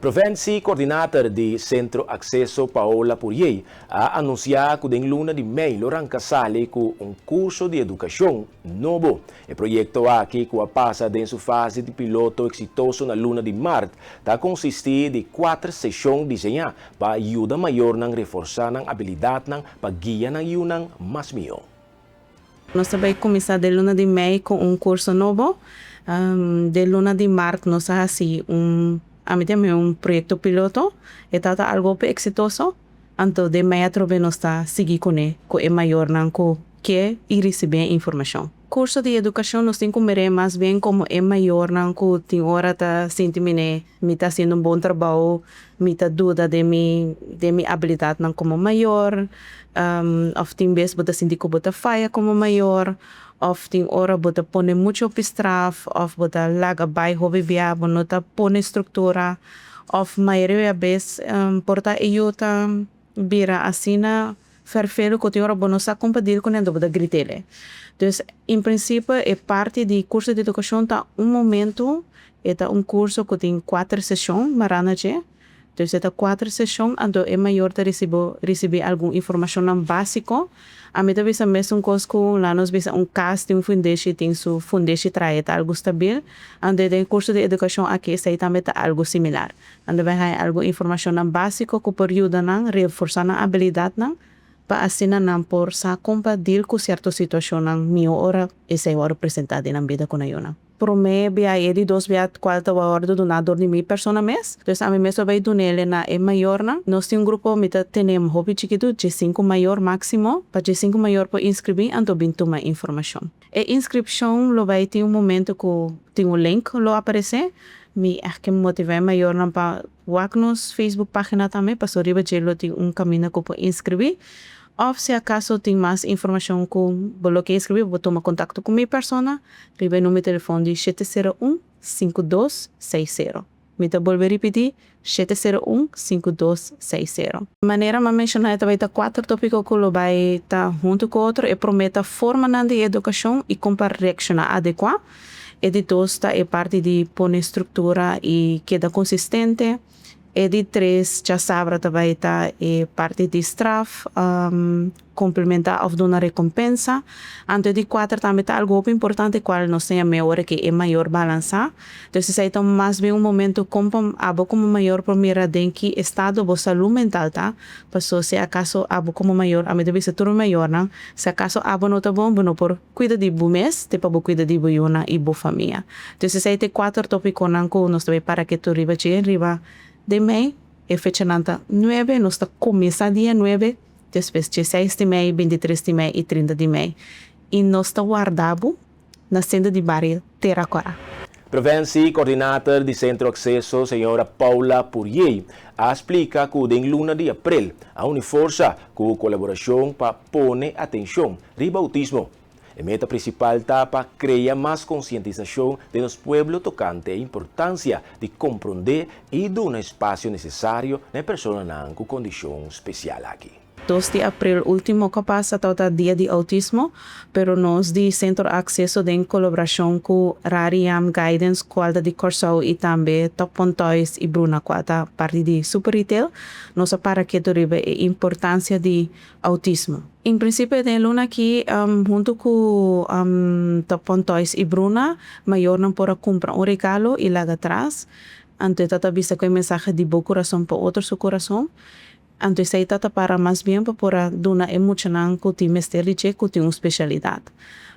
Provincie coordenador do Centro Accesso Paola Purier a anunciar que em luna de maio arranca sale com curso de educação novo. O projeto aqui que passa em sua fase de piloto exitoso na luna de março está consistir de 4 sessões desenhadas para ajudar maior na reforçar a habilidade para guiar na yunang mas mio. Nós vamos começar de luna de maio com curso novo. De luna de março nós assim projeto piloto e está algo exitoso. Então de maio nós está seguir com ele, com é maior não com que e receber informação. Curso de educação nós temos que ver mais bem como é maior não com tem hora tá sente me está fazendo bom trabalho, me está dúvida de minha habilidade não como maior, of tem vez bota sentir que bota falha como maior. Of tem hora bota pone muito pistraf, of bota laga bai hobby viabo, nota pone estrutura, of maioria vez porta ajuda vira assina ferfelo que tem hora bonosa competir com ele bota gritele. Então, em princípio, é parte do curso de educação tá momento é curso que tem 4 sessões maranaje. Então, é 4 sessões, então é maior de receber alguma informação básica. A mim também é mesmo coisa que lá nós vemos casting fundation tem su fundation trai algo stabil. Ande de curso de educação aqui sai também algo similar. Ande vai algo informação básica que por ajuda a reforçar a habilidade para assim não por sa compartilhar com certa situação minha hora essa hora apresentada na vida com a yona. Por mim, bia de 2 bia 4 horas do donador de minha pessoa mês. Então, a mim mesmo vai do nele na é maior na. Nós temos grupo mita temos hobby chiquito de 5 maior máximo, para de 5 maior para inscrever, então bem tomar informação. E inscrição lo vai ter momento que tem link lo aparecer. Me é que motivar maior na para nos Facebook página também para sobre gelo tem caminho que para inscrever. Ou se acaso tem mais informação com o que escrever, vou tomar contato com minha pessoa, ribe no meu telefone de 701-5260. Me tá volver repetir, 701-5260. De maneira que mencionar, vai ter 4 tópicos que vai estar junto com o outro, e prometa forma de educação e como reaccionar adequado. E de todos é parte de pôr estrutura e queda consistente. E de 3, já sabe, vai estar parte de straf, complementar ou dar uma recompensa. Antes de 4, também está algo importante, qual nós temos a melhor que é maior balança. Então, se aí mais bem momento como maior primeira de que estado de saúde mental, tá? Passou se acaso como maior, a medida que tudo maior, não? Se acaso não está bom, bueno, por cuida de bu mês, te para cuida de bu yona e bu família. Então, se aí tem 4 tópicos, não, nós também para que tu riba, de maio, é fecha 9, nós está começando dia 9, depois 16 de maio, 23 de maio e 30 de maio. E nós está guardado na senda de barrio Terracora. Provincie coordenador do Centro Accesso, senhora Paula Purier, explica que em luna de abril, há uma força com colaboração para pôr atenção no autismo. A meta principal está para criar mais conscientização de nos pueblos tocante a importância de compreender e dar um espaço necessário na pessoa com condição especial aqui. 2 de abril último que passa todo dia de autismo, pero nós de Centro Accesso em colaboração com Rariam Guidance, qualidade de Corsau e também Top Pontois e Bruna, qualidade parte de Super Retail, nós para que deriva a importância de autismo. Em princípio, tem luna aqui, junto com Top Pontois e Bruna, maior não pode comprar regalo e lá atrás, antes de vista com a mensagem de bom coração para outro seu coração. Então, isso aí está para mais bem para dar uma emoção que tem mestre que tem uma especialidade.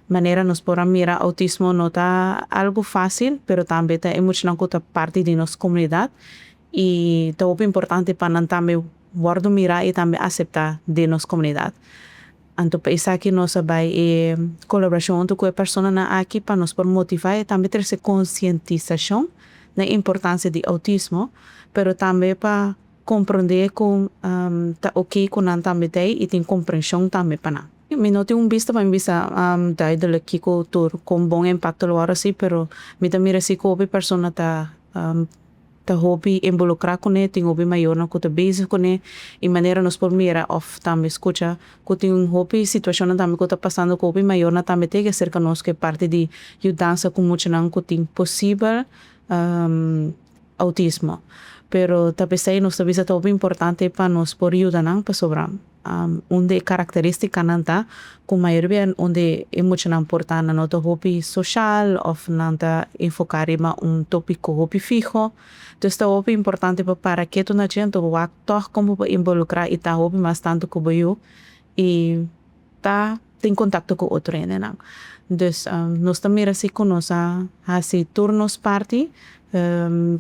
Maneira nós podemos mirar autismo não está algo fácil, mas também está emoção que está parte de nossa comunidade e está muito importante para nós também guardar mirar e também aceitar de nossa comunidade. Então, para isso aqui nós vai colaboração com a pessoa aqui para nos motivar e também ter essa conscientização da importância de autismo, mas também para compreender com tá ok com nós também tem e tem compreensão também para nós. Me não tenho visto para mim daí do aqui com bom impacto agora sim, pero me também mira se com a pessoa tá hobby involucrar com ele, tem hobby maior na que tá busy com ele e maneira nos por mira of também escuta que tem hobby situação também que tá passando com hobby maior na também tem que ser que nós que parte de mudança com muito não que tem possível autismo. pero talvez aí nos talvez é importante para nós por ayuda não para sobrar onde característica nanta com maioria onde é muito importante na nota hobby social of nanta enfocar em tópico hobby fijo. Então está hobby importante para que tu na gente o actor como involucrar e tá hobby mais tanto como eu e tá tem contato com outro ainda não. Dus nós também assim conosco assim turnos parte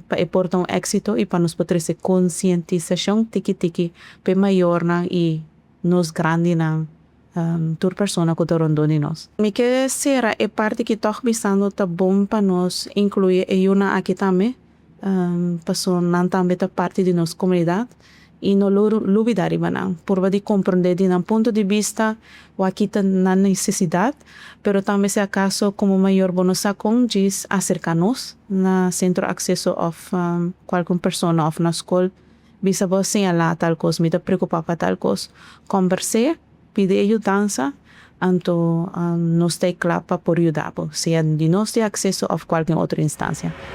para importar éxito e para nos poder ser conscientização tiki pe maior na e nos grande na tur persona que rondoni nós. Me que será é parte que toch pensando tá bom para nós incluir e uma aqui também para não também tá parte de nossa comunidade e não olvidar não por de compreender de um ponto de vista o aqui tá na necessidade, pero também se acaso como maior bonosa com diz acercar-nos na centro acesso of qualquer persona of na escola bisa você lá tal coisa me tá preocupar para tal coisa conversar pedir ajudança anto nos ter claro para por ajudar seja de nós ter acesso a qualquer outra instância.